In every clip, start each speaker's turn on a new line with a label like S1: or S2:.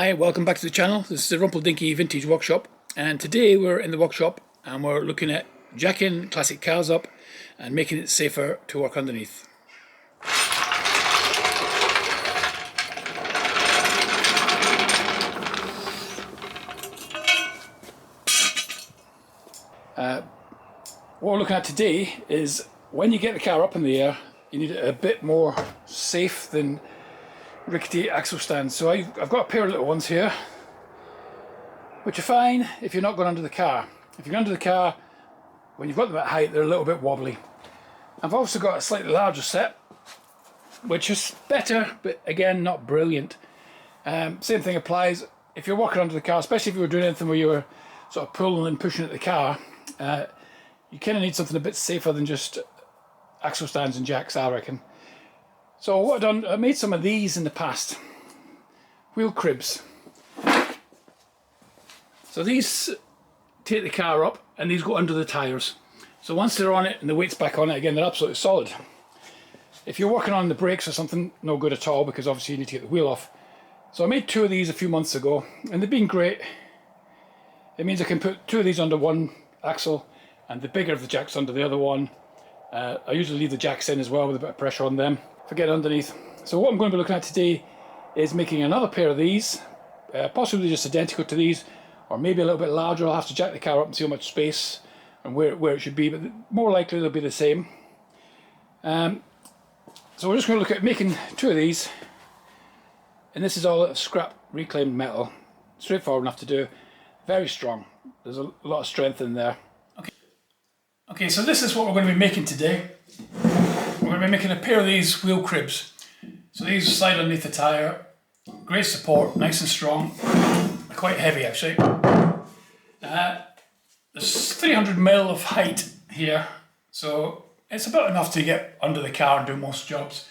S1: Hi, welcome back to the channel. This is the Rumpledinkie Vintage Workshop, and today we're in the workshop and we're looking at jacking classic cars up and making it safer to work underneath. What we're looking at today is when you get the car up in the air, you need it a bit more safe than rickety axle stands. So I've got a pair of little ones here, which are fine if you're not going under the car. If you're under the car, when you've got them at height, they're a little bit wobbly. I've also got a slightly larger set, which is better, but again, not brilliant. Same thing applies if you're walking under the car, especially if you were doing anything where you were sort of pulling and pushing at the car. You kind of need something a bit safer than just axle stands and jacks, I reckon. So what I've done, I made some of these in the past. Wheel cribs. So these take the car up and these go under the tyres. So once they're on it and the weight's back on it again, they're absolutely solid. If you're working on the brakes or something, no good at all, because obviously you need to get the wheel off. So I made two of these a few months ago and they've been great. It means I can put two of these under one axle and the bigger of the jacks under the other one. I usually leave the jacks in as well with a bit of pressure on them for getting underneath. So what I'm going to be looking at today is making another pair of these, possibly just identical to these, or maybe a little bit larger. I'll have to jack the car up and see how much space and where it should be, but more likely they'll be the same. So we're just going to look at making two of these, and this is all scrap reclaimed metal. Straightforward enough to do, very strong. There's a lot of strength in there. Okay, so this is what we're going to be making today. We're going to be making a pair of these wheel cribs. So these slide underneath the tyre, great support, nice and strong, quite heavy actually. There's 300mm of height here, so it's about enough to get under the car and do most jobs.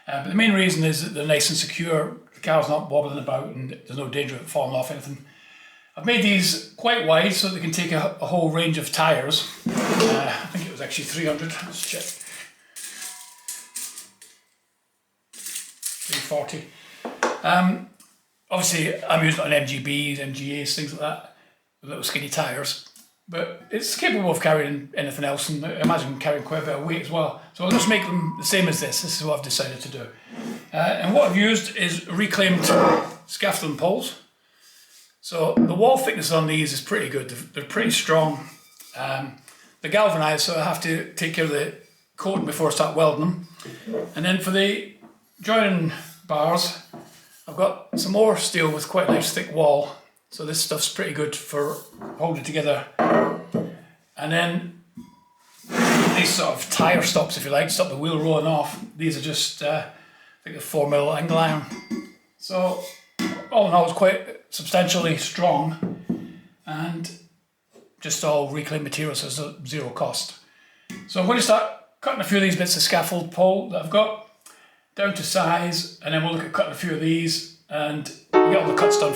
S1: But the main reason is that they're nice and secure, the car's not wobbling about and there's no danger of it falling off anything. I've made these quite wide so they can take a whole range of tyres. I think it was actually 300, let's check. 340. Obviously I'm using it on MGBs, MGAs, things like that, with little skinny tyres. But it's capable of carrying anything else, and I imagine carrying quite a bit of weight as well. So I'll just make them the same as this. This is what I've decided to do. And what I've used is reclaimed scaffolding poles. So the wall thickness on these is pretty good. They're pretty strong. They're galvanised, so I have to take care of the coating before I start welding them. And then for the joining bars, I've got some more steel with quite a nice thick wall. So this stuff's pretty good for holding together. And then these sort of tyre stops, if you like, stop the wheel rolling off. These are just, I think they're 4mm angle iron. So all in all, it's quite substantially strong and just all reclaimed material, so it's zero cost. So I'm going to start cutting a few of these bits of scaffold pole that I've got down to size, and then we'll look at cutting a few of these and get all the cuts done.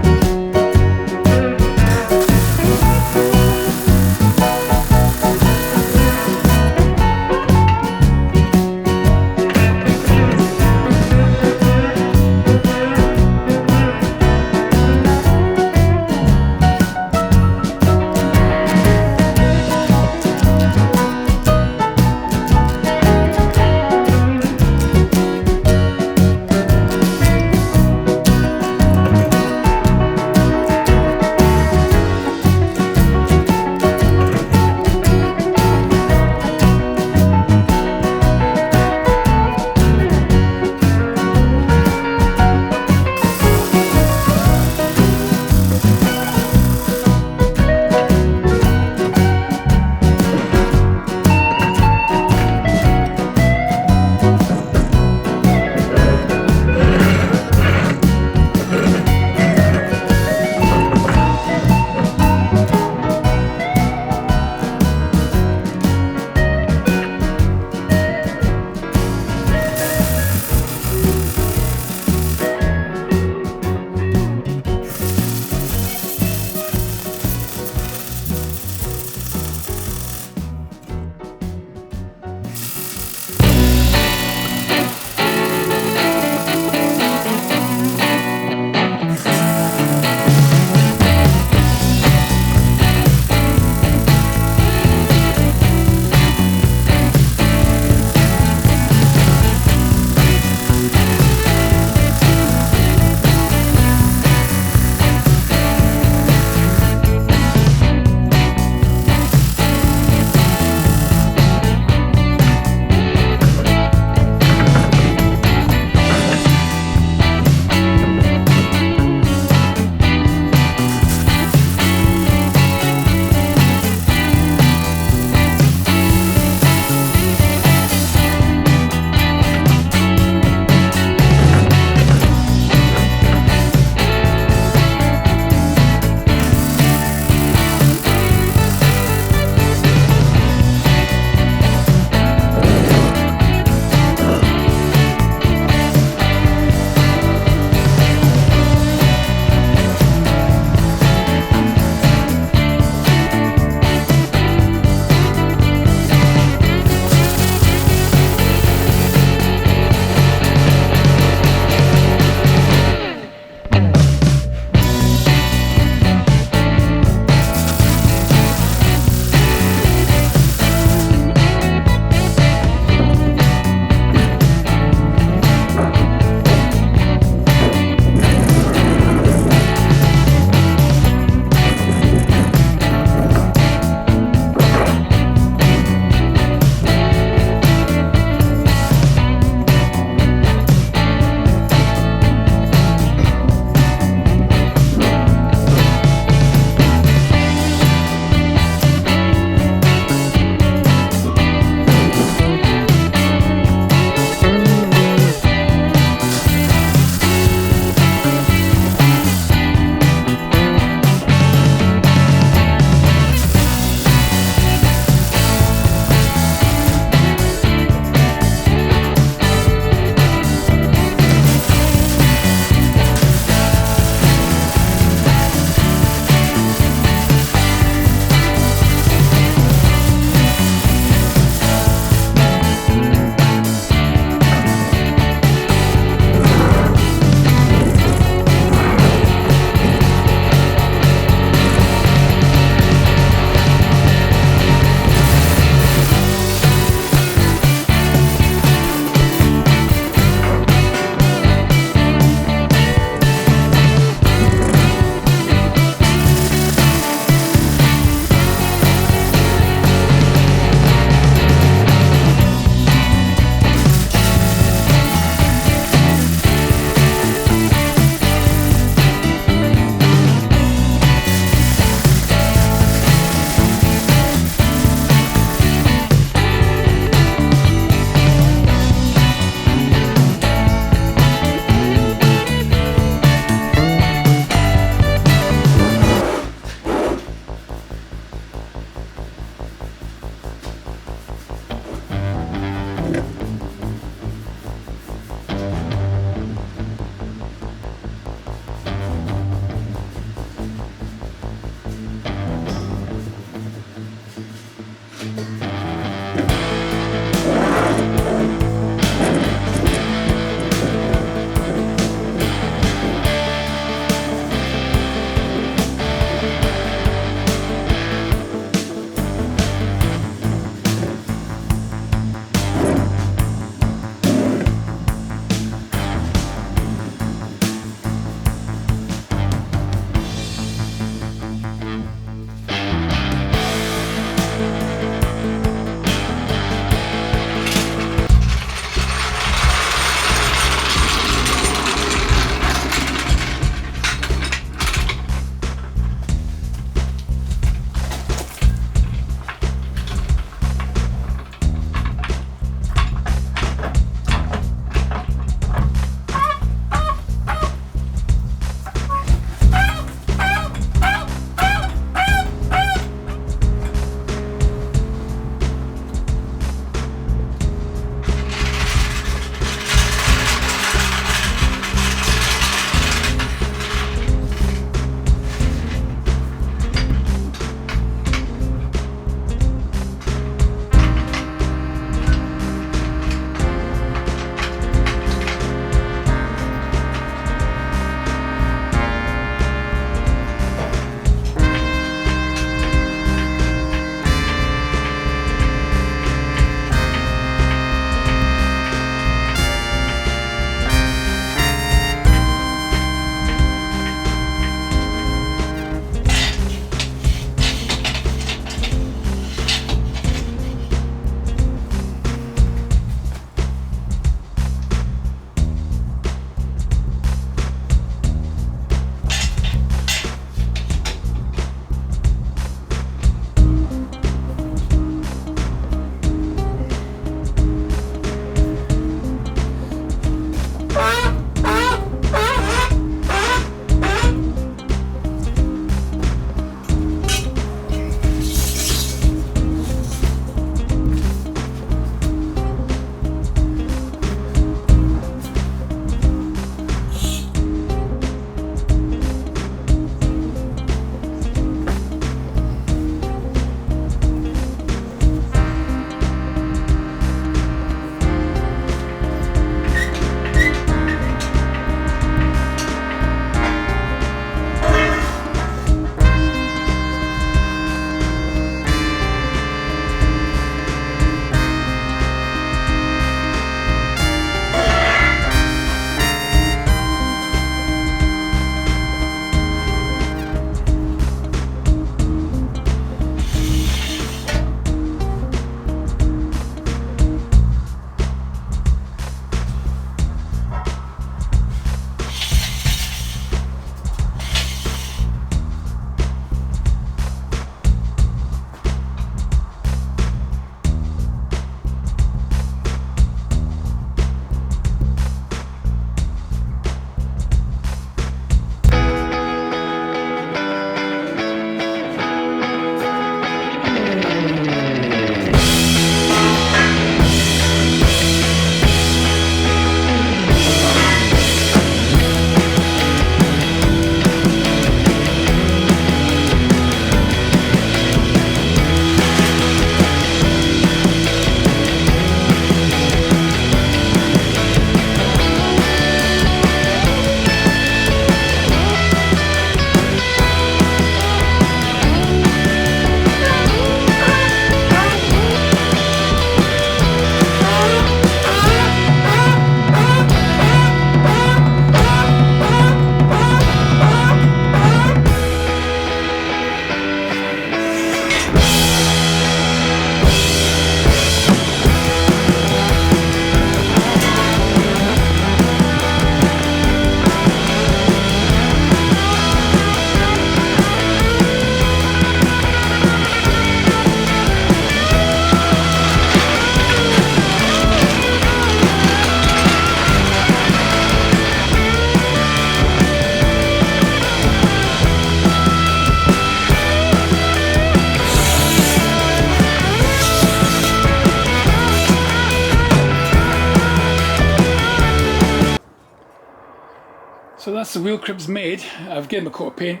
S1: that's the wheel cribs made. I've given them a coat of paint,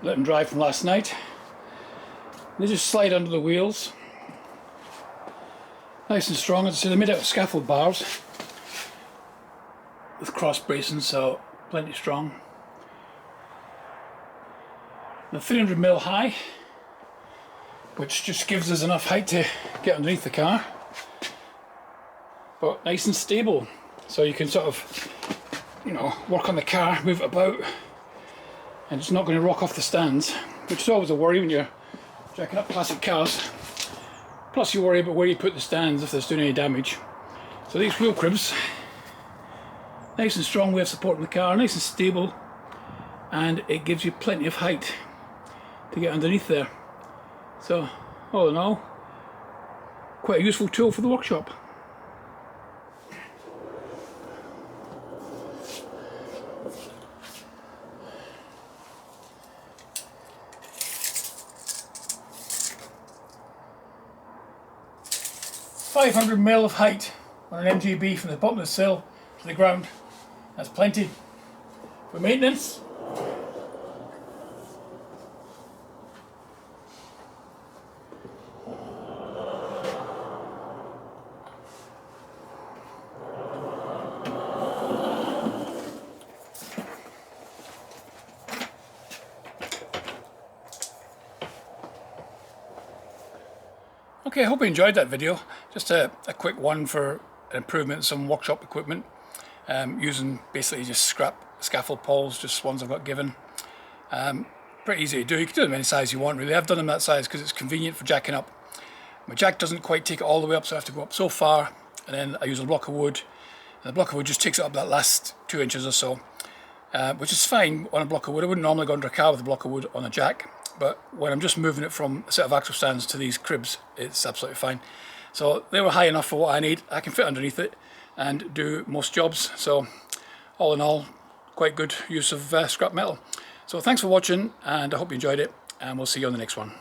S1: let them dry from last night. They just slide under the wheels. Nice and strong. As I say, they're made out of scaffold bars with cross bracing, so plenty strong. They're 300mm high, which just gives us enough height to get underneath the car, but nice and stable, so you can sort of, you know, work on the car, move it about, and it's not going to rock off the stands, which is always a worry when you're jacking up classic cars. Plus you worry about where you put the stands if there's doing any damage. So these wheel cribs, nice and strong way of supporting the car, nice and stable, and it gives you plenty of height to get underneath there. So all in all, quite a useful tool for the workshop. $500mm of height on an MGB from the bottom of the sill to the ground. That's plenty for maintenance. Okay, I hope you enjoyed that video. Just a quick one for an improvement in some workshop equipment, using basically just scrap scaffold poles, just ones I've got given. Pretty easy to do. You can do them any size you want really. I've done them that size because it's convenient for jacking up. My jack doesn't quite take it all the way up, so I have to go up so far, and then I use a block of wood, and the block of wood just takes it up that last 2 inches or so, which is fine on a block of wood. I wouldn't normally go under a car with a block of wood on a jack, but when I'm just moving it from a set of axle stands to these cribs, it's absolutely fine. So they were high enough for what I need. I can fit underneath it and do most jobs. So all in all, quite good use of scrap metal. So thanks for watching, and I hope you enjoyed it, and we'll see you on the next one.